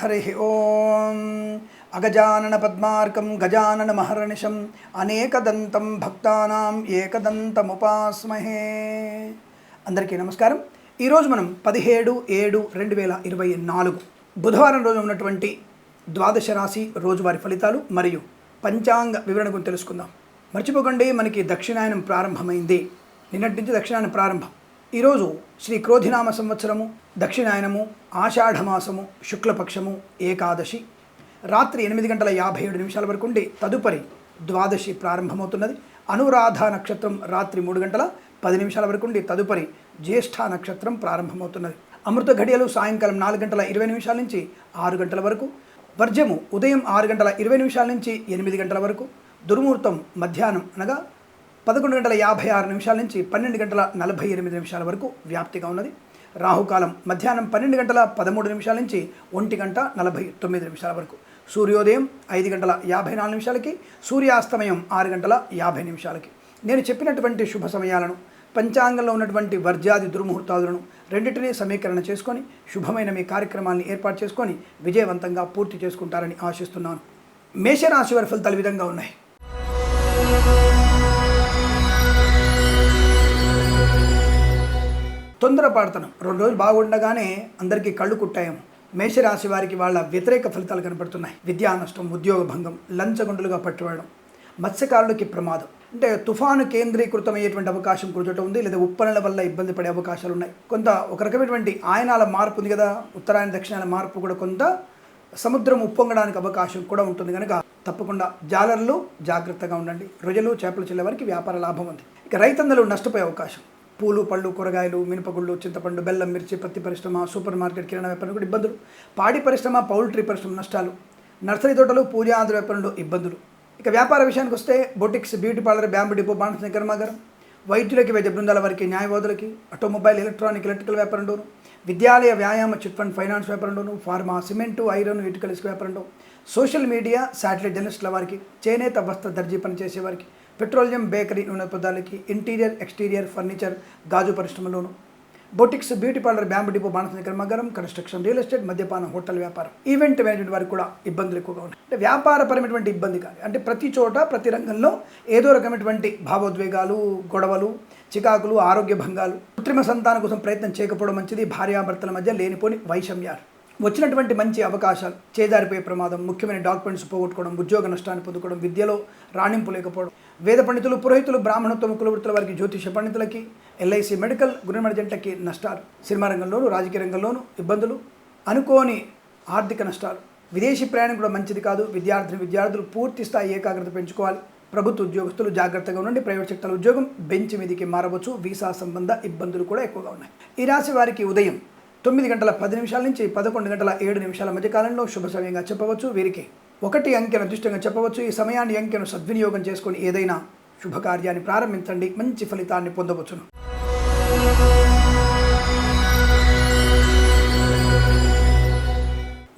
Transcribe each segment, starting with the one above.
హరి ఓం. అగజానన పద్మార్కం గజానన మహర్నిశం అనేకదంతం భక్తానాం ఏకదంతముపాస్మహే. అందరికీ నమస్కారం. ఈరోజు మనం 17/7/2024 బుధవారం రోజు ఉన్నటువంటి ద్వాదశ రాశి రోజువారి ఫలితాలు మరియు పంచాంగ వివరణ గురించి తెలుసుకుందాం. మర్చిపోకండి, మనకి దక్షిణాయనం ప్రారంభమైంది. నిన్నటి నుంచి దక్షిణాయనం ప్రారంభం. ఈరోజు శ్రీ క్రోధినామ సంవత్సరము, దక్షిణాయనము, ఆషాఢమాసము, శుక్లపక్షము, ఏకాదశి రాత్రి 8:57 వరకు ఉండి తదుపరి ద్వాదశి ప్రారంభమవుతున్నది. అనురాధ నక్షత్రం రాత్రి 3:10 వరకు ఉండి తదుపరి జ్యేష్ఠ నక్షత్రం ప్రారంభమవుతున్నది. అమృత ఘడియలు సాయంకాలం 4:20 నుంచి 6 గంటల వరకు, వర్జము ఉదయం 6:20 నుంచి 8 గంటల వరకు, దుర్ముహూర్తం మధ్యాహ్నం అనగా 11:56 నుంచి 12:48 వరకు వ్యాప్తిగా ఉన్నది. రాహుకాలం మధ్యాహ్నం 12:13 నుంచి 1:49 వరకు, సూర్యోదయం 5:54, సూర్యాస్తమయం 6:50. నేను చెప్పినటువంటి శుభ సమయాలను, పంచాంగంలో ఉన్నటువంటి వర్జాది దుర్ముహూర్తాలను రెండింటినీ సమీకరణ చేసుకొని శుభమైన మీ కార్యక్రమాన్ని ఏర్పాటు చేసుకొని విజయవంతంగా పూర్తి చేసుకుంటారని ఆశిస్తున్నాను. మేషరాశి వారి ఫలితాలు ఈ విధంగా ఉన్నాయి. తొందరపాడుతనం, 2 రోజులు బాగుండగానే అందరికీ కళ్ళు కుట్టాయేమో. మేషరాశి వారికి వాళ్ళ వ్యతిరేక ఫలితాలు కనపడుతున్నాయి. విద్యా నష్టం, ఉద్యోగ భంగం, లంచగొండలుగా పట్టుబడడం, మత్స్యకారులకి ప్రమాదం. అంటే తుఫాను కేంద్రీకృతమయ్యేటువంటి అవకాశం కూర్చోటం ఉంది, లేదా ఉప్పనల వల్ల ఇబ్బంది పడే అవకాశాలు ఉన్నాయి. కొంత ఒక రకమైనటువంటి ఆయనాల మార్పు ఉంది కదా, ఉత్తరాయణ దక్షిణాయన మార్పు కూడా కొంత సముద్రం ఉప్పొంగడానికి అవకాశం కూడా ఉంటుంది. కనుక తప్పకుండా జాలర్లు జాగ్రత్తగా ఉండండి. రొయ్యలు చేపలు చెల్లే వారికి వ్యాపార లాభం ఉంది. ఇక రైతన్నలు నష్టపోయే అవకాశం. పూలు, పళ్ళు, కూరగాయలు, మినపగుళ్ళు, చింతపండు, బెల్లం, మిర్చి, పత్తి పరిశ్రమ, సూపర్ మార్కెట్, కిరాణా వ్యాపారం కూడా ఇబ్బందులు. పాడి పరిశ్రమ, పౌల్ట్రీ పరిశ్రమ నష్టాలు. నర్సరీ తోటలు, పూజాది వ్యాపారంలో ఇబ్బందులు. ఇక వ్యాపార విషయానికి వస్తే boutiques, beauty parlour, bamboo depot, బాణసంచ కర్మాగారం, వైద్యులకి, వైద్య బృందాల వారికి, న్యాయవాదులకి, ఆటోమొబైల్, ఎలక్ట్రికల్ వ్యాపారంలోను, విద్యాలయ, వ్యాయామ, చిట్ ఫండ్, ఫైనాన్స్ వ్యాపారంలోను, ఫార్మా, సిమెంటు, ఐరన్, ఇటుకల ఇసుక వ్యాపారంలో, సోషల్ మీడియా, శాటిలైట్ జర్నలిస్టుల వారికి, చేనేత వస్త్ర దర్జీ పనిచేసే వారికి, పెట్రోలియం, బేకరీ, నూనె పదార్థాలకి, ఇంటీరియర్, ఎక్స్టీరియర్, ఫర్నిచర్, గాజు పరిశ్రమలోను, boutiques, beauty parlour, bamboo depot, బాణసంచ కర్మాగారం, కన్స్ట్రక్షన్, రియల్ ఎస్టేట్, మద్యపానం, హోటల్ వ్యాపారం, ఈవెంట్ మేనేజ్మెంట్ వారికి కూడా ఇబ్బందులు ఎక్కువగా ఉన్నాయి. అంటే వ్యాపారపరమైనటువంటి ఇబ్బంది కానీ, అంటే ప్రతి చోట ప్రతి రంగంలో ఏదో రకమైనటువంటి భావోద్వేగాలు, గొడవలు, చికాకులు, ఆరోగ్య భంగాలు, కృత్రిమ సంతానం కోసం ప్రయత్నం చేయకపోవడం మంచిది. భార్యాభర్తల మధ్య లేనిపోని వైషమ్యాలు, వచ్చినటువంటి మంచి అవకాశాలు చేజారిపోయే ప్రమాదం, ముఖ్యమైన డాక్యుమెంట్స్ పోగొట్టుకోవడం, ఉద్యోగ నష్టాన్ని పొందుకోవడం, విద్యలో రాణింపు లేకపోవడం, వేద పండితులు, పురోహితులు, బ్రాహ్మణత్వం, కులవృత్తుల వారికి, జ్యోతిష పండితులకి, ఎల్ఐసి, మెడికల్, గుణమర్జెంట్లకి నష్టాలు, సినిమా రంగంలోనూ రాజకీయ రంగంలోనూ ఇబ్బందులు, అనుకోని ఆర్థిక నష్టాలు. విదేశీ ప్రయాణం కూడా మంచిది కాదు. విద్యార్థులు పూర్తి స్థాయి ఏకాగ్రత పెంచుకోవాలి. ప్రభుత్వ ఉద్యోగస్తులు జాగ్రత్తగా ఉండండి. ప్రైవేట్ సెక్టర్ ఉద్యోగం బెంచ్ మీదికి మారవచ్చు. వీసా సంబంధ ఇబ్బందులు కూడా ఎక్కువగా ఉన్నాయి. ఈ రాశి వారికి ఉదయం 9:10 నుంచి 11:07 మధ్య కాలంలో శుభ సమయంగా చెప్పవచ్చు. వీరికి 1 అంకెను అదృష్టంగా చెప్పవచ్చు. ఈ సమయాన్ని అంకెను సద్వినియోగం చేసుకొని ఏదైనా శుభకార్యాన్ని ప్రారంభించండి, మంచి ఫలితాన్ని పొందవచ్చును.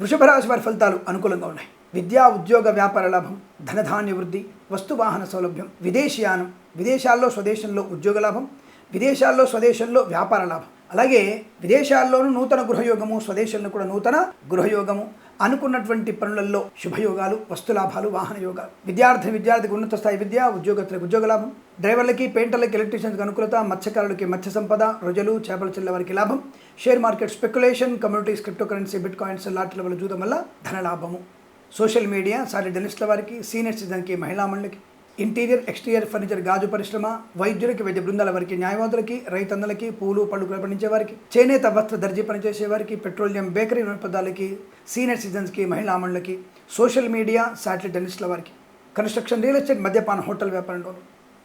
వృషభ రాశి వారి ఫలితాలు అనుకూలంగా ఉన్నాయి. విద్యా, ఉద్యోగ, వ్యాపార లాభం, ధనధాన్య వృద్ధి, వస్తువాహన సౌలభ్యం, విదేశీయానం, విదేశాల్లో స్వదేశంలో ఉద్యోగ లాభం, విదేశాల్లో స్వదేశంలో వ్యాపార లాభం. అలాగే విదేశాల్లోనూ నూతన గృహయోగము, స్వదేశంలో కూడా నూతన గృహయోగము, అనుకున్నటువంటి పనులలో శుభయోగాలు, వస్తులాభాలు, వాహన యోగాలు. విద్యార్థికి ఉన్నత స్థాయి విద్య, ఉద్యోగస్తులకు ఉద్యోగ లాభం, డ్రైవర్లకి, పెయింటర్లకి, ఎలక్ట్రీషియన్స్కి అనుకూలత, మత్స్యకారులకి మత్స్య సంపద, రొయ్యలు, చేపలు చెల్లె వారికి లాభం, share market, speculation, communities, crypto currency, bit coins, లాటరీల వల్ల జూదం వల్ల ధనలాభము. సోషల్ మీడియా, శాటిలైట్ జర్నలిస్టుల వారికి, సీనియర్ సిటిజన్కి, మహిళా మండలికి, ఇంటీరియర్, ఎక్స్టీరియర్, ఫర్నిచర్, గాజు పరిశ్రమ, వైద్యులకి, వైద్య బృందాల వారికి, న్యాయవాదులకి, రైతన్నలకి, పూలు, పళ్ళు పండించే వారికి, చేనేత వస్త్ర దర్జీ పనిచేసే వారికి, పెట్రోలియం, బేకరీ, నూనె పదార్థాలకి, సీనియర్ సిటిజన్స్కి, మహిళా మండలికి, సోషల్ మీడియా, శాటిలైట్ జర్నలిస్టుల వారికి, కన్స్ట్రక్షన్, రియల్ ఎస్టేట్, మద్యపాన, హోటల్ వ్యాపారంలో,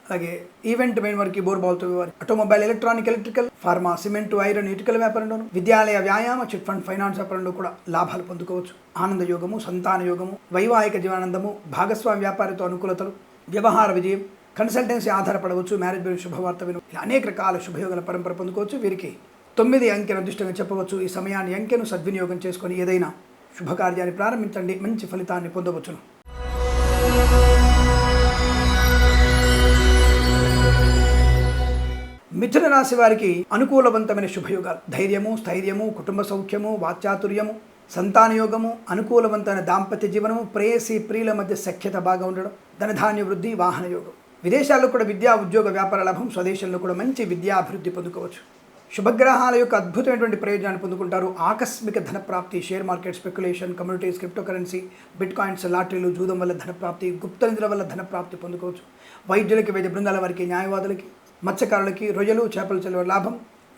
అలాగే ఈవెంట్ మెయిన్ వారికి, బోర్బాల్తో వారికి, automobile, electrical, pharma, cement, iron, ఇటుకల వ్యాపారంలోను, విద్యాలయ, వ్యాయామ, చిట్ ఫండ్, ఫైనాన్స్ వ్యాపారంలో కూడా లాభాలు పొందుకోవచ్చు. ఆనంద యోగము, సంతాన యోగము, వైవాహిక జీవనానందము, భాగస్వామి వ్యాపారితో అనుకూలతలు, వ్యవహార విజయం, కన్సల్టెన్సీ ఆధారపడవచ్చు, మ్యారేజ్ బ్యూరో, శుభవార్త విను, ఇలా అనేక రకాల శుభయోగాల పరంపర పొందుకోవచ్చు. వీరికి 9 అంకెను అదృష్టంగా చెప్పవచ్చు. ఈ సమయాన్ని అంకెను సద్వినియోగం చేసుకొని ఏదైనా శుభకార్యాన్ని ప్రారంభించండి, మంచి ఫలితాన్ని పొందవచ్చును. మిథున రాశి వారికి అనుకూలవంతమైన శుభయోగాలు, ధైర్యము, స్థైర్యము, కుటుంబ సౌఖ్యము, వాచాతుర్యము, సంతానయోగము, అనుకూలవంతమైన దాంపత్య జీవనము, ప్రేయసి ప్రియుల మధ్య సఖ్యత బాగా ఉండడం, ధనధాన్య వృద్ధి, వాహన యోగం. విదేశాల్లో కూడా విద్యా ఉద్యోగ వ్యాపార లాభం, స్వదేశంలో కూడా మంచి విద్యాభివృద్ధి పొందుకోవచ్చు. శుభగ్రహాల యొక్క అద్భుతమైనటువంటి ప్రయోజనాన్ని పొందుకుంటారు. ఆకస్మిక ధనప్రాప్తి, share market, speculation, communities, crypto currency, bit coins, లాటరీలు, జూదం వల్ల ధనప్రాప్తి, గుప్త నిధుల వల్ల ధనప్రాప్తి పొందుకోవచ్చు. వైద్యులకి, వైద్య బృందాల వారికి, న్యాయవాదులకి, మత్స్యకారులకి, రొయ్యలు, చేపల చెలవ లాభం,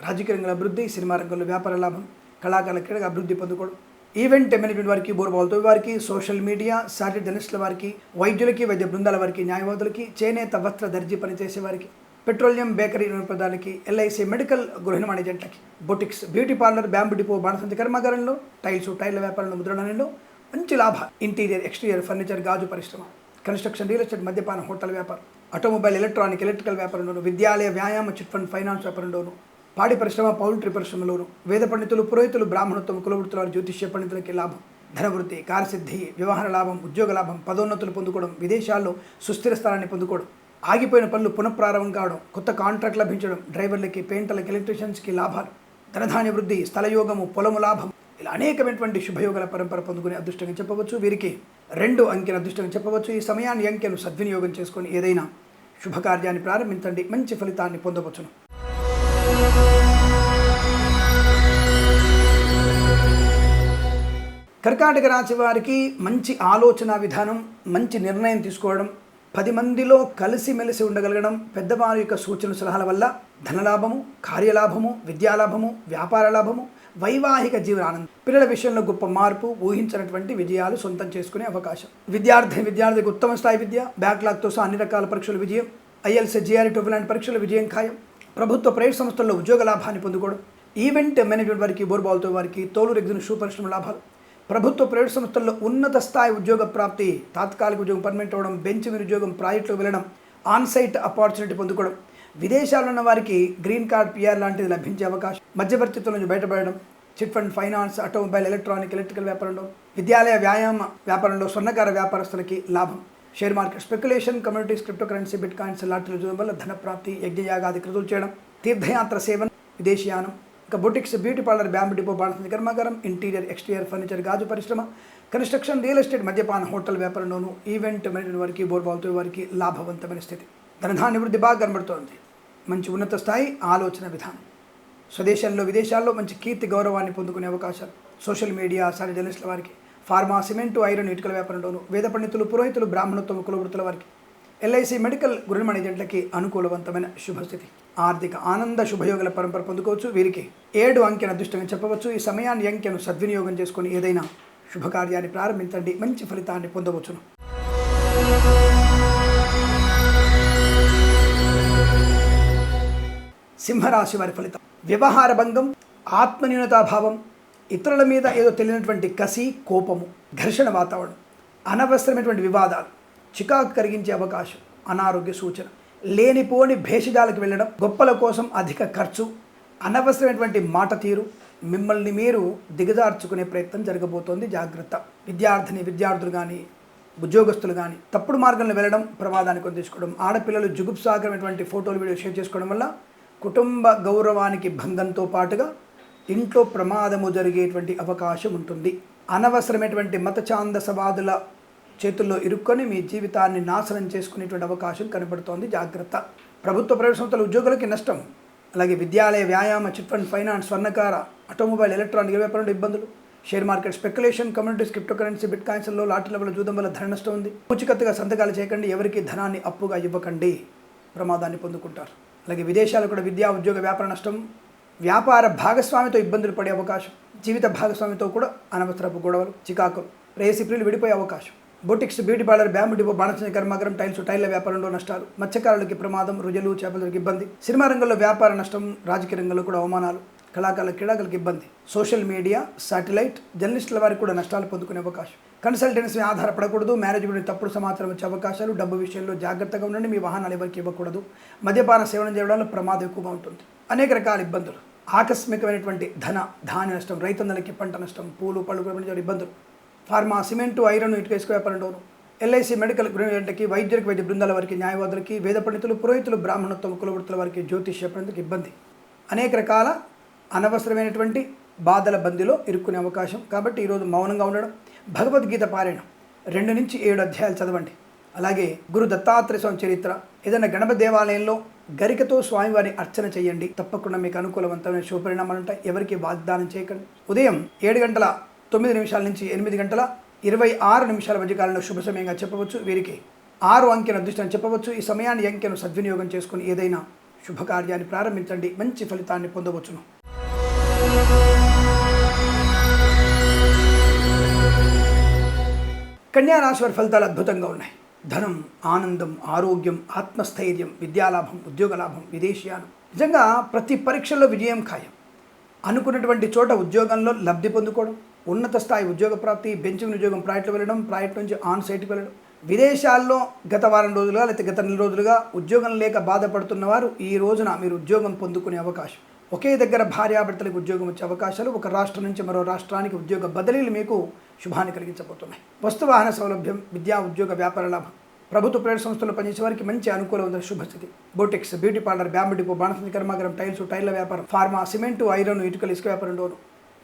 రాజకీయ రంగంలో అభివృద్ధి, సినిమా రంగంలో వ్యాపార లాభం, కళాకారుల క్రీడగా అభివృద్ధి పొందుకోవడం. ఈవెంట్ మేనేజ్మెంట్ వారికి, బోర్బాల్తో వారికి, సోషల్ మీడియా, సాటిలైట్ జర్నలిస్టుల వారికి, వైద్యులకి, వైద్య బృందాల వారికి, న్యాయవాదులకి, చేనేత వస్త్ర దర్జీ పనిచేసే వారికి, పెట్రోలియం, బేకరీ పదార్థాలకి, ఎల్ఐసి, మెడికల్, గృహ నిర్మాణ ఏజెంట్లకి, boutiques, beauty parlour, bamboo depot, బాణసంచి కర్మాగారంలో, టైర్ల వ్యాపారంలో, ముద్రణలో మంచి లాభ. ఇంటీరియర్, ఎక్స్టీరియర్, ఫర్నిచర్, గాజు పరిశ్రమ, కన్స్ట్రక్షన్, రియల్ ఎస్టేట్, మద్యపాన, హోటల్ వ్యాపారం, ఆటోమొబైల్, ఎలక్ట్రికల్ వ్యాపారంలోను, విద్యాలయ, వ్యాయామ, చిట్ ఫండ్, ఫైనాన్స్ వ్యాపారంలోను, పాడి పరిశ్రమ, పౌల్ట్రీ పరిశ్రమలోను, వేద పండితులు, పురోహితులు, బ్రాహ్మణత్వం, కులవృత్తుల జ్యోతిష్య పండితులకి లాభం, ధనవృద్ధి, కార్యసిద్ధి, వ్యవహార లాభం, ఉద్యోగ లాభం, పదోన్నతులు పొందుకోవడం, విదేశాల్లో సుస్థిర స్థానాన్ని పొందుకోవడం, ఆగిపోయిన పనులు పునఃప్రారంభం కావడం, కొత్త కాంట్రాక్ట్ లభించడం, డ్రైవర్లకి, పెయింటర్లకి, ఎలక్ట్రీషియన్స్కి లాభాలు, ధనధాన్య వృద్ధి, స్థలయోగము, పొలము లాభం, ఇలా అనేకమైనటువంటి శుభయోగాల పరంపర పొందుకునే అదృష్టంగా చెప్పవచ్చు. వీరికి 2 అంకెల అదృష్టంగా చెప్పవచ్చు. ఈ సమయాన్ని, అంకెను సద్వినియోగం చేసుకొని ఏదైనా శుభకార్యాన్ని ప్రారంభించండి, మంచి ఫలితాన్ని పొందవచ్చును. కర్కాటక రాశి వారికి మంచి ఆలోచన విధానం, మంచి నిర్ణయం తీసుకోవడం, 10 మందిలో కలిసిమెలిసి ఉండగలగడం, పెద్దవారి యొక్క సూచన సలహాల వల్ల ధనలాభము, కార్యలాభము, విద్యాలాభము, వ్యాపార లాభము, వైవాహిక జీవనానందం, పిల్లల విషయంలో గొప్ప మార్పు, ఊహించినటువంటి విజయాలు సొంతం చేసుకునే అవకాశం. విద్యార్థికి ఉత్తమ స్థాయి విద్య, బ్యాక్లాగ్తో సహా అన్ని రకాల పరీక్షల విజయం, ఐఎల్స్, జిఆర్ఈ, టోఫెల్ లాంటి పరీక్షల విజయం ఖాయం. ప్రభుత్వ, ప్రైవేట్ సంస్థల్లో ఉద్యోగ లాభాన్ని పొందుకోవడం. ఈవెంట్ మేనేజ్మెంట్ వారికి, బోర్బాల్తో వారికి, తోలు, రెగ్జిన్, షూ పరిశ్రమ లాభాలు. ప్రభుత్వ, ప్రైవేట్ సంస్థల్లో ఉన్నత స్థాయి ఉద్యోగ ప్రాప్తి, తాత్కాలిక ఉద్యోగం పర్మనెంట్ అవ్వడం, బెంచ్ మీద ఉద్యోగం, ప్రాజెక్టులో వెళ్ళడం, ఆన్సైట్ ఆపర్చునిటీ పొందుకోవడం. విదేశాల్లో ఉన్న వారికి గ్రీన్ కార్డ్, పిఆర్ లాంటిది లభించే అవకాశం. మధ్యవర్తిత్వం నుంచి బయటపడడం. Chit fund, finance, automobile, electrical వ్యాపారంలో, విద్యాలయ, వ్యాయామ వ్యాపారంలో, స్వర్ణకార వ్యాపారస్తులకి లాభం. Share market, speculation, communities, crypto currency, bit coins, లాటరీలు చూడడం వల్ల ధనప్రాప్తి, యజ్ఞయాగాది క్రతువులు చేయడం, తీర్థయాత్ర సేవన, విదేశీయానం, ఇక boutiques, beauty parlour, bamboo depot, బాణసంచి కర్మాగారం, ఇంటీరియర్, ఎక్స్టీరియర్, ఫర్నిచర్, గాజు పరిశ్రమ, కన్స్ట్రక్షన్, రియల్ ఎస్టేట్, మద్యపాన, హోటల్ వ్యాపారంలోను, ఈవెంట్ మేనేజ్మెంట్ వారికి, బోర్బాల్తో వారికి లాభవంతమైన స్థితి. ధనధాన్య వృద్ధి బాగా కనబడుతోంది. మంచి ఉన్నత స్థాయి ఆలోచన విధానం. స్వదేశంలో, విదేశాల్లో మంచి కీర్తి, గౌరవాన్ని పొందుకునే అవకాశాలు. సోషల్ మీడియా, సాటి జర్నలిస్టుల వారికి, ఫార్మా, సిమెంటు, ఐరన్, ఇటుకల వ్యాపారంలోను, వేద పండితులు, పురోహితులు, బ్రాహ్మణత్వం, కులవృత్తుల వారికి, ఎల్ఐసి, మెడికల్, గృహ నిర్మాణ ఏజెంట్లకి అనుకూలవంతమైన శుభస్థితి. ఆర్థిక ఆనంద, శుభయోగాల పరంపర పొందుకోవచ్చు. వీరికి 7 అంకెను అదృష్టంగా చెప్పవచ్చు. ఈ సమయాన్ని, అంకెను సద్వినియోగం చేసుకొని ఏదైనా శుభకార్యాన్ని ప్రారంభించండి, మంచి ఫలితాన్ని పొందవచ్చును. సింహరాశి వారి ఫలితం. వ్యవహార భంగం, ఆత్మన్యూనతాభావం, ఇతరుల మీద ఏదో తెలియనటువంటి కసి, కోపము, ఘర్షణ వాతావరణం, అనవసరమైనటువంటి వివాదాలు, చికాకు కలిగించే అవకాశం, అనారోగ్య సూచన, లేనిపోని భేషజాలకు వెళ్ళడం, గొప్పల కోసం అధిక ఖర్చు, అనవసరమైనటువంటి మాట తీరు, మిమ్మల్ని మీరు దిగజార్చుకునే ప్రయత్నం జరగబోతోంది, జాగ్రత్త. విద్యార్థులు కానీ, ఉద్యోగస్తులు కానీ తప్పుడు మార్గంలో వెళ్ళడం, ప్రమాదాన్ని కొని తీసుకోవడం. ఆడపిల్లలు జుగుప్సాకరమైనటువంటి ఫోటోలు, వీడియో షేర్ చేసుకోవడం వల్ల కుటుంబ గౌరవానికి భంగంతో పాటుగా ఇంట్లో ప్రమాదము జరిగేటువంటి అవకాశం ఉంటుంది. అనవసరమైనటువంటి మత ఛాందసవాదుల చేతుల్లో ఇరుక్కొని మీ జీవితాన్ని నాశనం చేసుకునేటువంటి అవకాశం కనబడుతోంది, జాగ్రత్త. ప్రభుత్వ, ప్రైవేట్ సంస్థల ఉద్యోగులకి నష్టం. అలాగే విద్యాలయ, వ్యాయామ, చిట్ ఫండ్, ఫైనాన్స్, స్వర్ణకార, ఆటోమొబైల్, ఎలక్ట్రానిక్ వ్యాపారంలో ఇబ్బందులు. Share market, speculation, communities, crypto currency, bit కాయిన్స్లో, లాటరీల వల్ల, జూదం వల్ల ధన నష్టం ఉంది. పూచికత్తుగా సంతకాలు చేయకండి, ఎవరికి ధనాన్ని అప్పుగా ఇవ్వకండి, ప్రమాదాన్ని పొందుకుంటారు. అలాగే విదేశాలు కూడా విద్యా, ఉద్యోగ, వ్యాపార నష్టం. వ్యాపార భాగస్వామితో ఇబ్బందులు పడే అవకాశం. జీవిత భాగస్వామితో కూడా అనవసరపు గొడవలు, చికాకులు, ప్రేయసి ప్రియులు విడిపోయే అవకాశం. Boutiques, beauty parlour, bamboo depot, బాణసంచి కర్మాగారం, టైర్ల వ్యాపారంలో నష్టాలు. మత్స్యకారులకి ప్రమాదం, రొయ్యలు, చేపలకి ఇబ్బంది. సినిమా రంగంలో వ్యాపార నష్టం, రాజకీయ రంగంలో కూడా అవమానాలు, కళాకారుల, క్రీడాకులకు ఇబ్బంది. సోషల్ మీడియా, సాటిలైట్ జర్నలిస్టుల వారికి కూడా నష్టాలు పొందుకునే అవకాశం. కన్సల్టెన్సీ ఆధారపడకూడదు, మ్యారేజ్ గురించి తప్పుడు సమాచారం వచ్చే అవకాశాలు. డబ్బు విషయంలో జాగ్రత్తగా ఉండండి, మీ వాహనాలు ఎవరికి ఇవ్వకూడదు. మద్యపాన సేవనం చేయడంలో ప్రమాదం ఎక్కువగా ఉంటుంది. అనేక రకాల ఇబ్బందులు, ఆకస్మికమైనటువంటి ధాన్య నష్టం, రైతన్నలకి పంట నష్టం, పూలు, పళ్ళు కూడా ఇబ్బందులు. ఫార్మా, సిమెంటు, ఐరన్, ఇటుక, ఇసుక వ్యాపారంలోను, ఎల్ఐసి, మెడికల్, గృహ నిర్మాణకి, వైద్యులకి, వైద్య బృందాల వారికి, న్యాయవాదులకి, వేద పండితులు, పురోహితులు, బ్రాహ్మణత్వం, కులవృత్తుల వారికి, జ్యోతిష్య పండితులకి ఇబ్బంది. అనేక రకాల అనవసరమైనటువంటి బాధల బందిలో ఇరుక్కునే అవకాశం. కాబట్టి ఈరోజు మౌనంగా ఉండడం, భగవద్గీత పారాయణం 2 నుంచి 7 అధ్యాయాలు చదవండి. అలాగే గురు దత్తాత్రేయ స్వామి చరిత్ర, ఏదైనా గణపతి దేవాలయంలో గరికతో స్వామివారి అర్చన చేయండి. తప్పకుండా మీకు అనుకూలవంతమైన శుభపరిణామాలు ఉంటాయి. ఎవరికి వాగ్దానం చేయకండి. ఉదయం 7:09 నుంచి 8:26 మధ్య కాలంలో శుభ సమయంగా చెప్పవచ్చు. వీరికి 6 అంకెను అదృష్టం చెప్పవచ్చు. ఈ సమయాన్ని అంకెను సద్వినియోగం చేసుకుని ఏదైనా శుభకార్యాన్ని ప్రారంభించండి, మంచి ఫలితాన్ని పొందవచ్చును. కన్యా రాశి వారి ఫలితాలు అద్భుతంగా ఉన్నాయి. ధనం, ఆనందం, ఆరోగ్యం, ఆత్మస్థైర్యం, విద్యాలాభం, ఉద్యోగ లాభం, విదేశీయానం. నిజంగా ప్రతి పరీక్షల్లో విజయం ఖాయం. అనుకున్నటువంటి చోట ఉద్యోగంలో లబ్ధి పొందుకోవడం, ఉన్నత స్థాయి ఉద్యోగ ప్రాప్తి, బెంచింగ్ ఉద్యోగం ప్రాజెక్టులు వెళ్ళడం, ప్రాజెక్టు నుంచి ఆన్ సైట్కి వెళ్ళడం. విదేశాల్లో గత వారం రోజులుగా లేకపోతే గత నెల రోజులుగా ఉద్యోగం లేక బాధపడుతున్న వారు ఈ రోజున మీరు ఉద్యోగం పొందుకునే అవకాశం. ఒకే దగ్గర భార్యాభర్తలకు ఉద్యోగం వచ్చే అవకాశాలు, ఒక రాష్ట్రం నుంచి మరో రాష్ట్రానికి ఉద్యోగ బదిలీలు మీకు శుభాన్ని కలిగించబోతున్నాయి. వస్తువాహన సౌలభ్యం, విద్యా ఉద్యోగ వ్యాపార లాభం. ప్రభుత్వ ప్రైవేట్ సంస్థల్లో పనిచేసే వారికి మంచి అనుకూలమైన శుభస్థితి. Boutiques, beauty parlour, bamboo depot, బాణసంచి కర్మాగారం, టైల్స్, టైర్ల వ్యాపారం, ఫార్మా, సిమెంటు, ఐరన్, ఇటుకలు, ఇసుక వ్యాపారం డోను,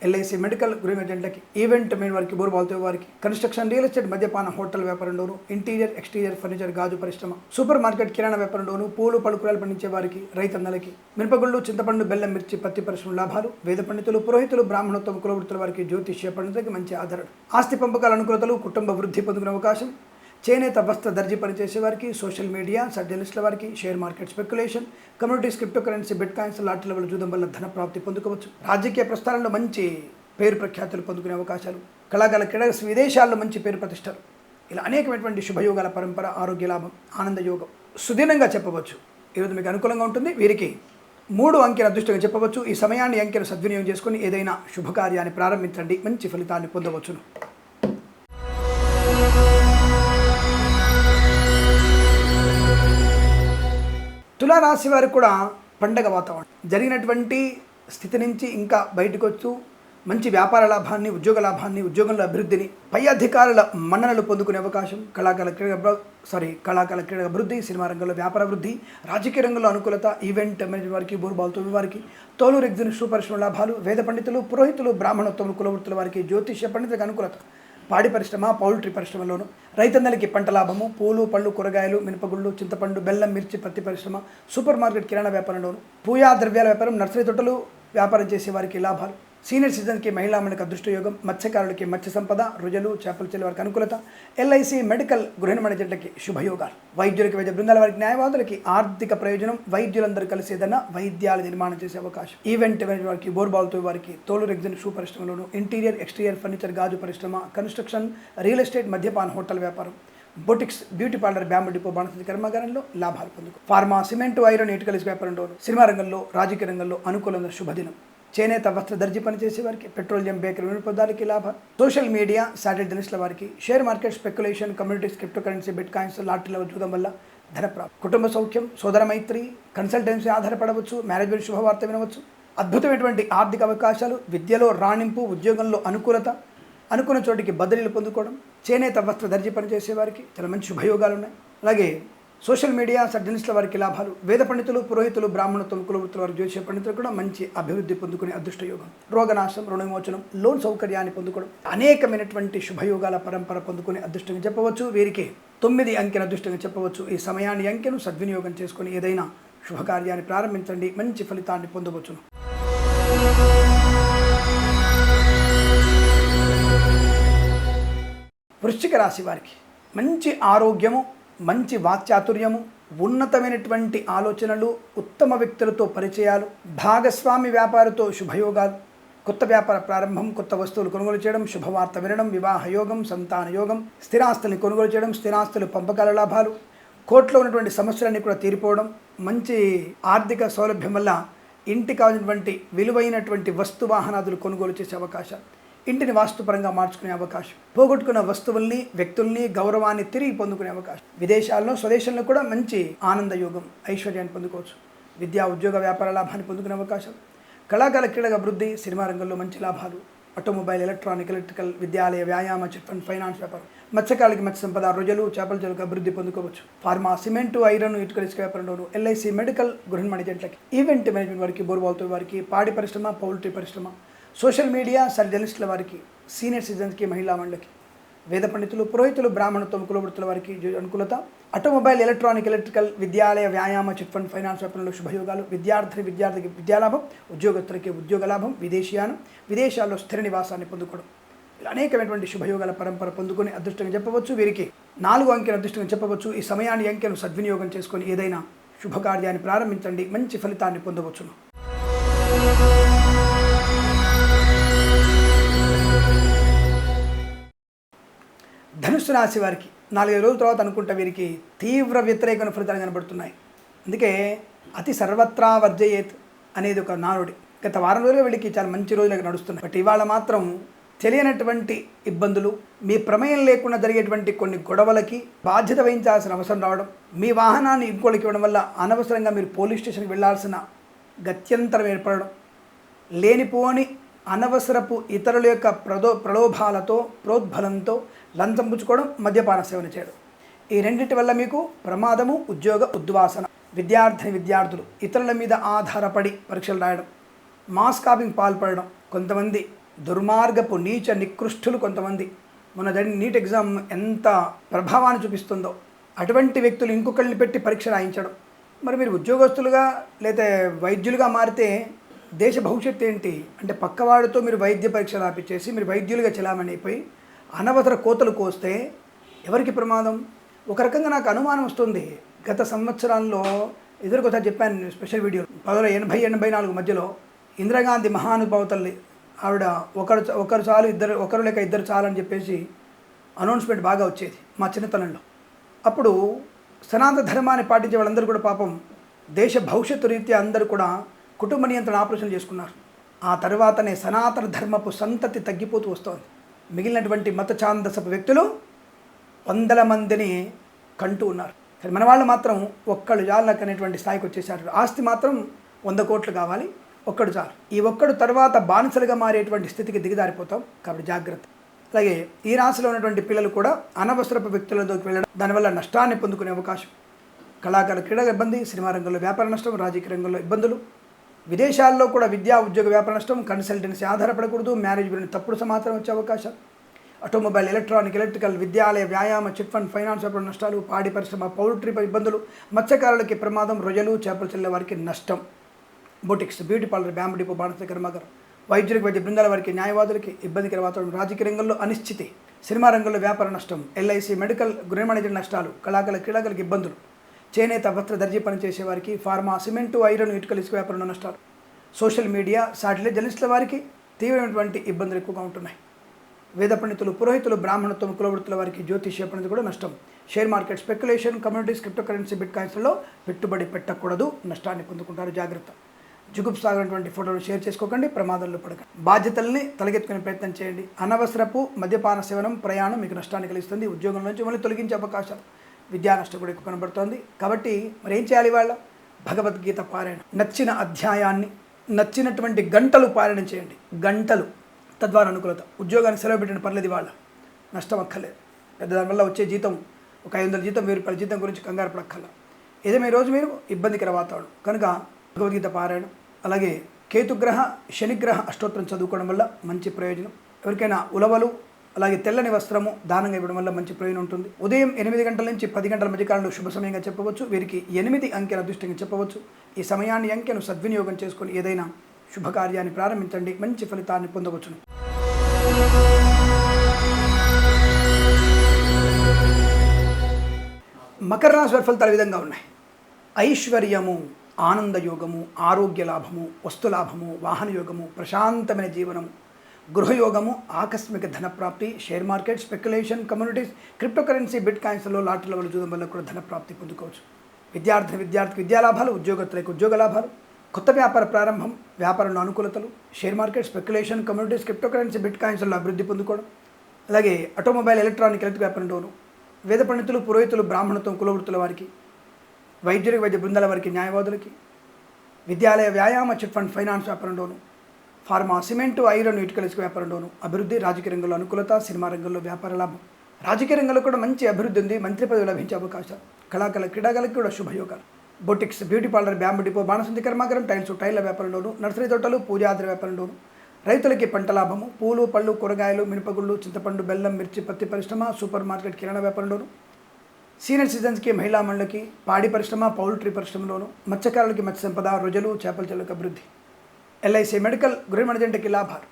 ఎల్ఐసి, మెడికల్, గృహ ఏజెంట్లకి, ఈవెంట్ మెయిన్ వారికి, బోర్బాల్తో వారికి, కన్స్ట్రక్షన్, రియల్ ఎస్టేట్, మద్యపాన, హోటల్ వ్యాపారం డోను, ఇంటీరియర్, ఎక్స్టీరియర్ ఫర్నిచర్, గాజు పరిశ్రమ, సూపర్ మార్కెట్, కిరాణా వ్యాపారం డోను, పూలు పళ్ళు కూరలు పండించే వారికి, రైతన్నలకి, మినపగుళ్ళు, చింతపండు, బెల్లం, మిర్చి, పత్తి పరిశ్రమ లాభాలు, వేద పండితులు, పురోహితులు, బ్రాహ్మణోత్తమ కులవృత్తుల వారికి, జ్యోతిష్య పండితులకి మంచి ఆదరణ, ఆస్తి పంపకాల అనుకూలతలు, కుటుంబ వృద్ధి పొందుకునే అవకాశం. చేనేత వస్త్ర దర్జీ పనిచేసే వారికి, సోషల్ మీడియా, జర్నలిస్టుల వారికి, share market speculation, communities, crypto currency, bit coins, lottery level జూదం వల్ల ధన ప్రాప్తి పొందుకోవచ్చు. రాజకీయ ప్రస్థానంలో మంచి పేరు ప్రఖ్యాతులు పొందుకునే అవకాశాలు. కళాకాల క్రీడా విదేశాల్లో మంచి పేరు ప్రతిష్టలు. ఇలా అనేకమైనటువంటి శుభయోగాల పరంపర, ఆరోగ్య లాభం, ఆనంద యోగం సుదీర్ఘంగా చెప్పవచ్చు. ఈరోజు మీకు అనుకూలంగా ఉంటుంది. వీరికి 3 అంకెల అదృష్టంగా చెప్పవచ్చు. ఈ సమయాన్ని అంకెను సద్వినియోగం చేసుకుని ఏదైనా శుభకార్యాన్ని ప్రారంభించండి, మంచి ఫలితాన్ని పొందవచ్చును. తులారాశి వారికి కూడా పండగ వాతావరణం. జరిగినటువంటి స్థితి నుంచి ఇంకా బయటకు వచ్చు మంచి వ్యాపార లాభాన్ని, ఉద్యోగ లాభాన్ని, ఉద్యోగంలో అభివృద్ధిని, పై అధికారుల మన్ననలు పొందుకునే అవకాశం. కళాకాల క్రీడ అభివృద్ధి, సినిమా రంగంలో వ్యాపార వృద్ధి, రాజకీయ రంగంలో అనుకూలత, ఈవెంట్ మేనేజ్ వారికి, బోర్బాల్తో వారికి, తోలు ఎగ్జిబిషన్ పరిశ్రమ లాభాలు, వేద పండితులు, పురోహితులు, బ్రాహ్మణోత్తములు, కులవృత్తుల వారికి, జ్యోతిష్య పండితులకు అనుకూలత. పాడి పరిశ్రమ, పౌల్ట్రీ పరిశ్రమలోను రైతన్నలకి పంట లాభము, పూలు పళ్ళు కూరగాయలు, మినపగుళ్ళు, చింతపండు, బెల్లం, మిర్చి, పత్తి పరిశ్రమ, సూపర్ మార్కెట్, కిరాణా వ్యాపారంలోను, పూయా ద్రవ్యాల వ్యాపారం, నర్సరీ తోటలు వ్యాపారం చేసే వారికి లాభాలు. సీనియర్ సిటిజన్కి, మహిళామణికి అదృష్టయోగం, మత్స్యకారులకి మత్స్య సంపద, రొయ్యలు, చేపలు చెల్లి వారికి అనుకూలత, ఎల్ఐసి, మెడికల్, గృహిణి జట్లకి శుభయోగాలు. వైద్యులకి, వైద్య బృందాల వారికి, న్యాయవాదులకి ఆర్థిక ప్రయోజనం, వైద్యులందరూ కలిసి ఏదైనా వైద్యాల నిర్మాణం చేసే అవకాశం. ఈవెంట్ వారికి, బోర్బాల్తో వారికి, తోలు ఎగ్జిబిషన్ షూ పరిశ్రమలోను, ఇంటీరియర్, ఎక్స్టీరియర్ ఫర్నిచర్, గాజు పరిశ్రమ, కన్స్ట్రక్షన్, రియల్ ఎస్టేట్, మద్యపాన, హోటల్ వ్యాపారం, boutiques, beauty parlour, bamboo depot, బాణసంచి కర్మాగారంలో లాభాలు పొందుకు. ఫార్మా, సిమెంటు, ఐరన్, ఇటుకల వ్యాపారంలోను, సినిమా రంగంలో, రాజకీయ రంగంలో అనుకూలమైన శుభదినం. చేనేత వస్త్ర దర్జీ పనిచేసే వారికి, పెట్రోలియం, బేకరీ వినియోగదారులకి లాభం. సోషల్ మీడియా, శాటిలైట్ జర్నలిస్టుల వారికి, share market speculation, communities, crypto currency, bit coins, లాటరీల చూడడం వల్ల ధన ప్రాప్తి. కుటుంబ సౌఖ్యం, సోదర మైత్రి, కన్సల్టెన్సీ ఆధారపడవచ్చు, మేనేజ్మెంట్ శుభవార్త వినవచ్చు. అద్భుతమైనటువంటి ఆర్థిక అవకాశాలు, విద్యలో రాణింపు, ఉద్యోగంలో అనుకూలత, అనుకున్న చోటికి బదిలీలు పొందుకోవడం. చేనేత వస్త్ర దర్జీ పనిచేసే వారికి చాలా మంచి శుభయోగాలు ఉన్నాయి. అలాగే సోషల్ మీడియా, జర్నలిస్టుల వారికి లాభాలు. వేద పండితులు, పురోహితులు, బ్రాహ్మణోత్తమ కులవృత్తుల వారి, జ్యోతిష పండితులు కూడా మంచి అభివృద్ధి పొందుకునే అదృష్టయోగం. రోగనాశం, రుణ విమోచనం, లోన్ సౌకర్యాన్ని పొందుకోవడం, అనేకమైనటువంటి శుభయోగాల పరంపర పొందుకునే అదృష్టంగా చెప్పవచ్చు. వీరికి 9 అంకెల అదృష్టంగా చెప్పవచ్చు. ఈ సమయాన్ని అంకెను సద్వినియోగం చేసుకుని ఏదైనా శుభకార్యాన్ని ప్రారంభించండి, మంచి ఫలితాన్ని పొందవచ్చును. వృశ్చిక రాశి వారికి మంచి ఆరోగ్యము, మంచి వాక్చాతుర్యము, ఉన్నతమైనటువంటి ఆలోచనలు, ఉత్తమ వ్యక్తులతో పరిచయాలు, భాగస్వామి వ్యాపారతో శుభయోగాలు, కొత్త వ్యాపార ప్రారంభం, కొత్త వస్తువులు కొనుగోలు చేయడం, శుభవార్త వినడం, వివాహ యోగం, సంతాన యోగం, స్థిరాస్తుల్ని కొనుగోలు చేయడం, స్థిరాస్తులు పంపకాల లాభాలు, కోర్టులో ఉన్నటువంటి సమస్యలన్నీ కూడా తీరిపోవడం, మంచి ఆర్థిక సౌలభ్యం వల్ల ఇంటికి కావాల్సినటువంటి విలువైనటువంటి వస్తు వాహనాదులు కొనుగోలు చేసే అవకాశాలు, ఇంటిని వాస్తుపరంగా మార్చుకునే అవకాశం, పోగొట్టుకున్న వస్తువుల్ని, వ్యక్తుల్ని, గౌరవాన్ని తిరిగి పొందుకునే అవకాశం. విదేశాల్లో, స్వదేశంలో కూడా మంచి ఆనంద యోగం, ఐశ్వర్యాన్ని పొందుకోవచ్చు. విద్యా ఉద్యోగ వ్యాపార లాభాన్ని పొందుకునే అవకాశం. కళాకాల క్రీడల అభివృద్ధి, సినిమా రంగంలో మంచి లాభాలు. ఆటోమొబైల్, ఎలక్ట్రానిక్, ఎలక్ట్రికల్, విద్యాలయ, వ్యాయామ, చిట్ ఫండ్, ఫైనాన్స్ వ్యాపారం, మత్స్యకాలకి మత్స్య సంపద, రొయ్యలు, చేపల చెరుకు అభివృద్ధి పొందుకోవచ్చు. ఫార్మా, సిమెంటు, ఐరన్, ఇటుకల ఇసుక వ్యాపారంలోను, ఎల్ఐసి, మెడికల్, గృహిణి ఏజెంట్లకి, ఈవెంట్ మేనేజ్మెంట్ వారికి, బోర్బాల్తో వారికి, పాడి పరిశ్రమ, పౌల్ట్రీ పరిశ్రమ, సోషల్ మీడియా జర్నలిస్టుల వారికి, సీనియర్ సిటిజన్స్కి, మహిళా మండలికి, వేద పండితులు, పురోహితులు, బ్రాహ్మణత్వం, కులవృత్తుల వారికి అనుకూలత. ఆటోమొబైల్, ఎలక్ట్రానిక్, ఎలక్ట్రికల్, విద్యాలయ, వ్యాయామ, చిట్ ఫండ్, ఫైనాన్స్ వ్యాపారంలో శుభయోగాలు. విద్యార్థికి విద్యాలాభం, ఉద్యోగస్తులకి ఉద్యోగ లాభం, విదేశీయానం, విదేశాల్లో స్థిర నివాసాన్ని పొందుకోవడం, ఇలా అనేకమైనటువంటి శుభయోగాల పరంపర పొందుకొని అదృష్టంగా చెప్పవచ్చు. వీరికి 4 అంకెను అదృష్టంగా చెప్పవచ్చు. ఈ సమయాన్ని, అంకెను సద్వినియోగం చేసుకొని ఏదైనా శుభకార్యాన్ని ప్రారంభించండి, మంచి ఫలితాన్ని పొందవచ్చును. ధనుస్సు రాశి వారికి 4 రోజుల తర్వాత అనుకుంటా వీరికి తీవ్ర వ్యతిరేక ఫలితాలు కనబడుతున్నాయి. అందుకే అతి సర్వత్రా వర్జయేత్ అనేది ఒక నానుడి. గత వారం రోజులుగా వీళ్ళకి చాలా మంచి రోజులుగా నడుస్తున్నాయి. బట్ ఇవాళ మాత్రం తెలియనటువంటి ఇబ్బందులు, మీ ప్రమేయం లేకుండా జరిగేటువంటి కొన్ని గొడవలకి బాధ్యత వహించాల్సిన అవసరం రావడం, మీ వాహనాన్ని ఇంకోళ్ళకి ఇవ్వడం వల్ల అనవసరంగా మీరు పోలీస్ స్టేషన్కి వెళ్లాల్సిన గత్యంతరం ఏర్పడడం, లేనిపోని అనవసరపు ఇతరుల యొక్క ప్రలోభాలతో, ప్రోద్బలంతో లంచం పుచ్చుకోవడం, మద్యపాన సేవన చేయడం, ఈ రెండింటి వల్ల మీకు ప్రమాదము, ఉద్యోగ ఉద్వాసన. విద్యార్థులు ఇతరుల మీద ఆధారపడి పరీక్షలు రాయడం, మాస్ కాపింగ్ పాల్పడడం, కొంతమంది దుర్మార్గపు నీచ నికృష్టులు, కొంతమంది మన నీట్ ఎగ్జామ్ ఎంత ప్రభావాన్ని చూపిస్తుందో అటువంటి వ్యక్తులు ఇంకొకరిని పెట్టి పరీక్ష రాయించడం. మరి మీరు ఉద్యోగస్తులుగా లేదా వైద్యులుగా మారితే దేశ భవిష్యత్తు ఏంటి అంటే, పక్కవాడితో మీరు వైద్య పరీక్ష రాపించేసి మీరు వైద్యులుగా చలామణి అయిపోయి అనవసర కోతలు కోస్తే ఎవరికి ప్రమాదం? ఒక రకంగా నాకు అనుమానం వస్తుంది. గత సంవత్సరాల్లో ఎదురుకొసారి చెప్పాను స్పెషల్ వీడియో, 1980-84 మధ్యలో ఇందిరాగాంధీ మహానుభావతల్లి ఆవిడ ఒకరు చాలు, ఒకరు లేక ఇద్దరు చాలు అని చెప్పేసి అనౌన్స్మెంట్ బాగా వచ్చేది మా చిన్నతనంలో. అప్పుడు సనాతన ధర్మాన్ని పాటించే వాళ్ళందరూ కూడా పాపం దేశ భవిష్యత్తు రీత్యా అందరూ కూడా కుటుంబ నియంత్రణ ఆపరేషన్ చేసుకున్నారు. ఆ తర్వాతనే సనాతన ధర్మపు సంతతి తగ్గిపోతూ వస్తోంది. మిగిలినటువంటి మత ఛాందసపు వ్యక్తులు వందల మందిని కంటూ ఉన్నారు. కానీ మన వాళ్ళు మాత్రం ఒక్కడు చాలు అనేటువంటి స్థాయికి వచ్చేసారు. ఆస్తి మాత్రం 100 కోట్లు కావాలి, ఒక్కడు చాలు. ఈ ఒక్కడు తర్వాత బానిసలుగా మారేటువంటి స్థితికి దిగజారిపోతాం. కాబట్టి జాగ్రత్త. అలాగే ఈ రాశిలో ఉన్నటువంటి పిల్లలు కూడా అనవసరపు వ్యక్తులలోకి వెళ్ళడం, దానివల్ల నష్టాన్ని పొందుకునే అవకాశం. కళాకారుల క్రీడా ఇబ్బంది, సినిమా రంగంలో వ్యాపార నష్టం, రాజకీయ రంగంలో ఇబ్బందులు, విదేశాల్లో కూడా విద్యా ఉద్యోగ వ్యాపార నష్టం, కన్సల్టెన్సీ ఆధారపడకూడదు, మ్యారేజ్ గురించి తప్పుడు సమాచారం వచ్చే అవకాశం, ఆటోమొబైల్, ఎలక్ట్రానిక్, ఎలక్ట్రికల్, విద్యాలయ, వ్యాయామ, చిట్ ఫండ్, ఫైనాన్స్ వ్యాపార నష్టాలు, పాడి పరిశ్రమ, పౌల్ట్రీ ఇబ్బందులు, మత్స్యకారులకి ప్రమాదం, రొయ్యలు, చేపలు చెల్లె వారికి నష్టం, boutiques, beauty parlour, bamboo depot, బాణస కర్మాగారం, వైద్యులకు, వైద్య బృందాల వారికి, న్యాయవాదులకి ఇబ్బందికర వాతావరణం, రాజకీయ రంగంలో అనిశ్చితి, సినిమా రంగంలో వ్యాపార నష్టం, ఎల్ఐసి, మెడికల్, గృహ మేనేజర్ నష్టాలు, కళాకారుల క్రీడాకారులకు ఇబ్బందులు, చేనేత, వస్త్ర, దర్జీ పనిచేసే వారికి, ఫార్మా, సిమెంటు, ఐరన్, ఇటుకలు, ఇసుక వ్యాపారంలో నష్టాలు, సోషల్ మీడియా, సాటిలైట్ జర్నలిస్టుల వారికి తీవ్రమైనటువంటి ఇబ్బందులు ఎక్కువగా ఉంటున్నాయి. వేద పండితులు, పురోహితులు, బ్రాహ్మణత్వం, కులవృత్తుల వారికి జ్యోతిష్య పండితులు కూడా నష్టం. Share market, speculation, communities, crypto currency, bit కాయిన్స్లో పెట్టుబడి పెట్టకూడదు, నష్టాన్ని పొందుకుంటారు. జాగ్రత్త. జుగుప్సాగినటువంటి ఫోటోలు షేర్ చేసుకోకండి, ప్రమాదంలో పడకండి. బాధ్యతల్ని తలకెత్తుకునే ప్రయత్నం చేయండి. అనవసరపు మద్యపాన సేవనం, ప్రయాణం మీకు నష్టాన్ని కలిగిస్తుంది. ఉద్యోగం నుంచి మళ్ళీ తొలగించే అవకాశాలు, విద్యా నష్టం కూడా ఎక్కువ కనబడుతోంది. కాబట్టి మరి ఏం చేయాలి? వాళ్ళ భగవద్గీత పారాయణ, నచ్చిన అధ్యాయాన్ని నచ్చినటువంటి గంటలు పారాయణం చేయండి. గంటలు, తద్వారా అనుకూలత. ఉద్యోగానికి సెలవు పెట్టిన పర్లేదు, వాళ్ళ నష్టం అక్కర్లేదు. పెద్ద దానివల్ల వచ్చే జీతం ఒక 500 జీతం, 1000 రూపాయల జీతం గురించి కంగారు పడక్కర్లా. ఏదేమో ఈరోజు మీరు ఇబ్బందికర వాతావరణం కనుక భగవద్గీత పారాయణం, అలాగే కేతుగ్రహ, శనిగ్రహ అష్టోత్తరం చదువుకోవడం వల్ల మంచి ప్రయోజనం. ఎవరికైనా ఉలవలు, అలాగే తెల్లని వస్త్రము దానంగా ఇవ్వడం వల్ల మంచి ప్రయోజనం ఉంటుంది. ఉదయం 8 గంటల నుంచి 10 గంటల మధ్యకాలంలో శుభ సమయంగా చెప్పవచ్చు. వీరికి 8 అంకెల అదృష్టంగా చెప్పవచ్చు. ఈ సమయాన్ని, అంకెను సద్వినియోగం చేసుకొని ఏదైనా శుభకార్యాన్ని ప్రారంభించండి, మంచి ఫలితాన్ని పొందవచ్చును. మకర రాశి వారి ఫలితాలు ఈ విధంగా ఉన్నాయి. ఐశ్వర్యము, ఆనందయోగము, ఆరోగ్య లాభము, వస్తులాభము, వాహన యోగము, ప్రశాంతమైన జీవనము, గృహయోగము, ఆకస్మిక ధనప్రాప్తి, share market, speculation, communities, crypto currency, bit కాయిన్స్లో లాటరీల వల్ల చూడడం వల్ల కూడా ధనప్రాప్తి పొందుకోవచ్చు. విద్యార్థికి విద్యాలాభాలు, ఉద్యోగస్తులకు ఉద్యోగ లాభాలు, కొత్త వ్యాపార ప్రారంభం, వ్యాపారంలో అనుకూలతలు, share market, speculation, communities, crypto currency, bit కాయిన్స్లో అభివృద్ధి పొందుకోవడం, అలాగే ఆటోమొబైల్, ఎలక్ట్రానిక్, ఎలక్ట్రిక్ వ్యాపారంలోను, వేద పండితులు, పురోహితులు, బ్రాహ్మణత్వం, కులవృత్తుల వారికి, వైద్యులకు, వైద్య బృందాల వారికి, న్యాయవాదులకి, విద్యాలయ, వ్యాయామ, చిట్ ఫండ్, ఫైనాన్స్ వ్యాపారంలోను, ఫార్మా, సిమెంటు, ఐరన్, ఇటుకల, ఇసుక వ్యాపారంలోను అభివృద్ధి. రాజకీయ రంగంలో అనుకూలత, సినిమా రంగంలో వ్యాపార లాభం, రాజకీయ రంగంలో కూడా మంచి అభివృద్ధి ఉంది, మంత్రి పదవి లభించే అవకాశాలు, కళాకారుల క్రీడాకారులకు కూడా శుభయోగాలు. Boutiques, beauty parlour, bamboo depot, బాణసంచి కర్మాగారం, టైల్స్, టైల్ల వ్యాపారంలోను, నర్సరీ తోటలు, పూజాద్ర వ్యాపారంలోను, రైతులకి పంట లాభము, పూలు పళ్ళు కూరగాయలు మినపగుళ్ళు చింతపండు బెల్లం మిర్చి పత్తి పరిశ్రమ సూపర్ మార్కెట్ కిరాణా వ్యాపారంలోను, సీనియర్ సిటిజన్స్కి మహిళా మండలికి పాడి పరిశ్రమ పౌల్ట్రీ పరిశ్రమలోను, మత్స్యకారులకి మత్స్య సంపద రొయ్యలు చేపల చెరువులకు అభివృద్ధి, ఎల్ఐసి మెడికల్ గృహ మణిజంటకి లాభాలు,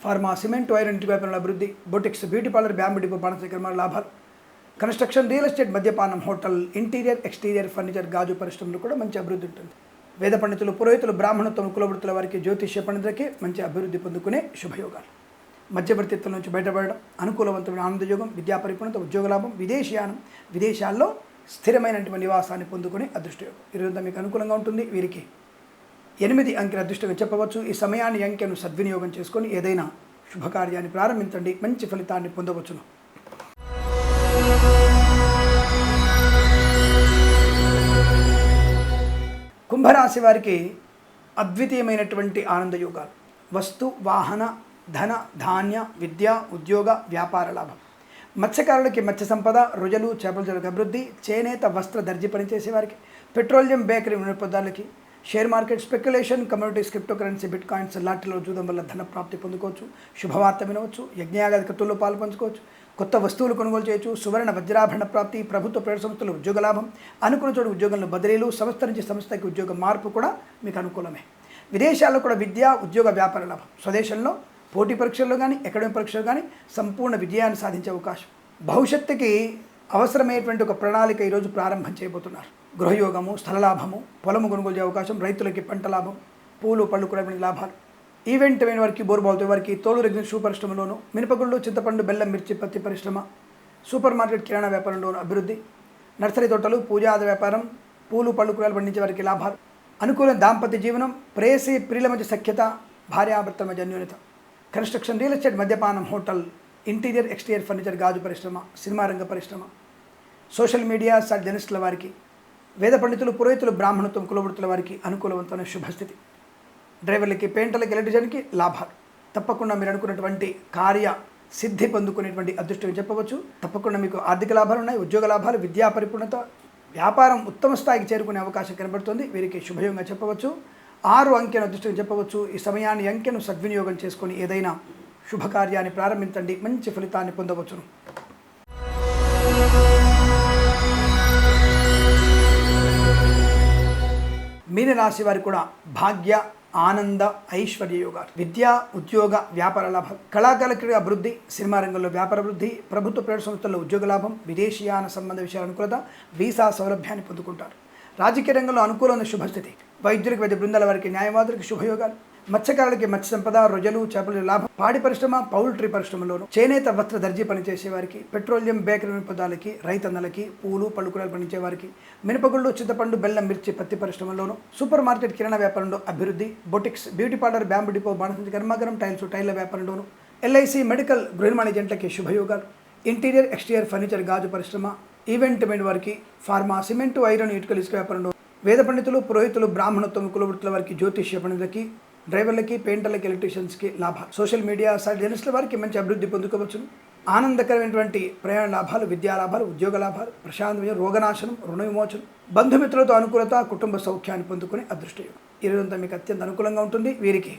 ఫార్మా సిమెంట్ ఐరన్ ఇంటి వ్యాపారంలో అభివృద్ధి, boutiques beauty parlour bamboo depot బాణసీకరణ లాభాలు, కన్స్ట్రక్షన్ రియల్ ఎస్టేట్ మద్యపానం హోటల్ ఇంటీరియర్ ఎక్స్టీరియర్ ఫర్నిచర్ గాజు పరిశ్రమలు కూడా మంచి అభివృద్ధి ఉంటుంది. వేద పండితులు పురోహితులు బ్రాహ్మణత్వం కులవృత్తుల వారికి జ్యోతిష్య పండితులకి మంచి అభివృద్ధి పొందుకునే శుభయోగాలు. మధ్యవర్తిత్వం నుంచి బయటపడడం, అనుకూలవంతమైన ఆనందయోగం, విద్యా పరిపూర్ణత, ఉద్యోగ లాభం, విదేశీయానం, విదేశాల్లో స్థిరమైనటువంటి నివాసాన్ని పొందుకునే అదృష్టయోగం. ఈరోజు మీకు అనుకూలంగా ఉంటుంది. వీరికి 8 అంకెల అదృష్టంగా చెప్పవచ్చు. ఈ సమయాన్ని అంకెను సద్వినియోగం చేసుకొని ఏదైనా శుభకార్యాన్ని ప్రారంభించండి, మంచి ఫలితాన్ని పొందవచ్చును. కుంభరాశి వారికి అద్వితీయమైనటువంటి ఆనందయోగాలు, వస్తు వాహన ధన ధాన్య విద్య ఉద్యోగ వ్యాపార లాభం, మత్స్యకారులకి మత్స్య సంపద రొయ్యలు చేపల చెరువులకు అభివృద్ధి, చేనేత వస్త్ర దర్జీ పనిచేసే వారికి, పెట్రోలియం బేకరీ వినియోగదారులకి, share market speculation communities crypto currency bit coins లాటరీలో జూదం వల్ల ధన ప్రాప్తి పొందుకోవచ్చు, శుభవార్త వినవచ్చు, యజ్ఞయాగాది కృతుల్లో పాలు పంచుకోవచ్చు, కొత్త వస్తువులు కొనుగోలు చేయొచ్చు, సువర్ణ వజ్రాభరణ ప్రాప్తి, ప్రభుత్వ ప్రైవేట్ సంస్థలు ఉద్యోగ లాభం, అనుకున్న చోటు ఉద్యోగంలో బదిలీలు, సంస్థ నుంచి సంస్థకి ఉద్యోగ మార్పు కూడా మీకు అనుకూలమే. విదేశాల్లో కూడా విద్య ఉద్యోగ వ్యాపార లాభం, స్వదేశంలో పోటీ పరీక్షల్లో కానీ అకాడమిక్ పరీక్షలు కానీ సంపూర్ణ విజయాన్ని సాధించే అవకాశం, భవిష్యత్తుకి అవసరమైనటువంటి ఒక ప్రణాళిక ఈరోజు ప్రారంభం చేయబోతున్నారు. గృహయోగము, స్థలలాభము, పొలము కొనుగోలు చేసే అవకాశం, రైతులకి పంట లాభం, పూలు పళ్ళు కూడా లాభాలు, ఈవెంట్ అయిన వారికి బోర్బాల్తో వారికి తోలు రెగ్జిన్ షూ పరిశ్రమలోను, మినపగుళ్ళు చింతపండు బెల్లం మిర్చి పత్తి పరిశ్రమ సూపర్ మార్కెట్ కిరాణా వ్యాపారంలోను అభివృద్ధి, నర్సరీ తోటలు పూజాది వ్యాపారం, పూలు పళ్ళు కూరలు పండించే వారికి లాభాలు, అనుకూల దాంపత్య జీవనం, ప్రేయసి ప్రియుల మధ్య సఖ్యత, భార్యాభర్తల మధ్య అన్యోన్యత, కన్స్ట్రక్షన్ రియల్ ఎస్టేట్ మద్యపానం హోటల్ ఇంటీరియర్ ఎక్స్టీరియర్ ఫర్నిచర్ గాజు పరిశ్రమ సినిమా రంగ పరిశ్రమ, సోషల్ మీడియా జర్నలిస్టుల వారికి, వేద పండితులు పురోహితులు బ్రాహ్మణత్వం కులవృత్తుల వారికి అనుకూలవంతమైన శుభస్థితి, డ్రైవర్లకి పెయింటర్లకి ఎలక్ట్రీషియన్కి లాభాలు. తప్పకుండా మీరు అనుకున్నటువంటి కార్య సిద్ధి పొందుకునేటువంటి అదృష్టం చెప్పవచ్చు. తప్పకుండా మీకు ఆర్థిక లాభాలు ఉన్నాయి, ఉద్యోగ లాభాలు, విద్యా పరిపూర్ణత, వ్యాపారం ఉత్తమ స్థాయికి చేరుకునే అవకాశం కనబడుతుంది. వీరికి శుభయోగంగా చెప్పవచ్చు. 6 అంకెను అదృష్టం చెప్పవచ్చు. ఈ సమయాన్ని అంకెను సద్వినియోగం చేసుకొని ఏదైనా శుభకార్యాన్ని ప్రారంభించండి, మంచి ఫలితాన్ని పొందవచ్చును. మీనరాశి వారికి కూడా భాగ్య ఆనంద ఐశ్వర్య యోగాలు, విద్యా ఉద్యోగ వ్యాపార లాభాలు, కళాకారుల అభివృద్ధి, సినిమా రంగంలో వ్యాపార అభివృద్ధి, ప్రభుత్వ ప్రైవేట్ సంస్థల్లో ఉద్యోగ లాభం, విదేశీయాన సంబంధ విషయాల అనుకూలత, వీసా సౌలభ్యాన్ని పొందుకుంటారు. రాజకీయ రంగంలో అనుకూలమైన శుభస్థితి, వైద్యులకు వైద్య బృందాల వారికి న్యాయవాదులకు శుభయోగాలు, మత్స్యకారులకి మత్స్య సంపద రొయ్యలు చేపల లాభం, పాడి పరిశ్రమ పౌల్ట్రీ పరిశ్రమలోను, చేనేత వస్త్ర దర్జీ పనిచేసే వారికి, పెట్రోలియం బేకరీ వినియోగదారులకి, రైతన్నలకి, పూలు పళ్ళు కూరలు పండించే వారికి, మినపగుళ్ళు చింతపండు బెల్లం మిర్చి పత్తి పరిశ్రమలోను, సూపర్ మార్కెట్ కిరాణా వ్యాపారంలో అభివృద్ధి, boutiques beauty parlour bamboo depot బాణసంచి కర్మాగారం టైళ్ల వ్యాపారంలోను, ఎల్ఐసి మెడికల్ గృహ మేనేజెంట్లకి శుభయోగాలు, ఇంటీరియర్ ఎక్స్టీరియర్ ఫర్నిచర్ గాజు పరిశ్రమ, ఈవెంట్ వారికి, ఫార్మా సిమెంట్ ఐరన్ ఇటుకల ఇసుక వ్యాపారంలో, వేద పండితులు పురోహితులు బ్రాహ్మణత్వం కులవృత్తుల వారికి, జ్యోతిష్య పండితులకి, డ్రైవర్లకి పెయింటర్లకి ఎలక్ట్రీషియన్స్కి లాభాలు, సోషల్ మీడియా జర్నలిస్టుల వారికి మంచి అభివృద్ధి పొందుకోవచ్చును. ఆనందకరమైనటువంటి ప్రయాణ లాభాలు, విద్యా లాభాలు, ఉద్యోగ లాభాలు, ప్రశాంతమైన రోగనాశనం, రుణ విమోచనం, బంధుమిత్రులతో అనుకూలత, కుటుంబ సౌఖ్యాన్ని పొందుకునే అదృష్టయోగం. ఈ రోజంతా మీకు అత్యంత అనుకూలంగా ఉంటుంది. వీరికి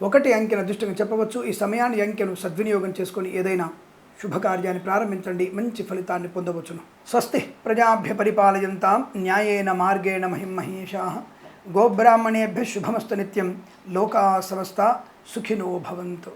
1 అంకెను అదృష్టంగా చెప్పవచ్చు. ఈ సమయాన్ని అంకెను సద్వినియోగం చేసుకొని ఏదైనా శుభకార్యాన్ని ప్రారంభించండి, మంచి ఫలితాన్ని పొందవచ్చును. స్వస్తి ప్రజాభ్య పరిపాలయంతాం న్యాయేన మార్గేణ మహిమహేషాః గోబ్రాహ్మణేభ్య శుభమస్తు నిత్యం. లోకా సమస్తా సుఖినో భవంతు.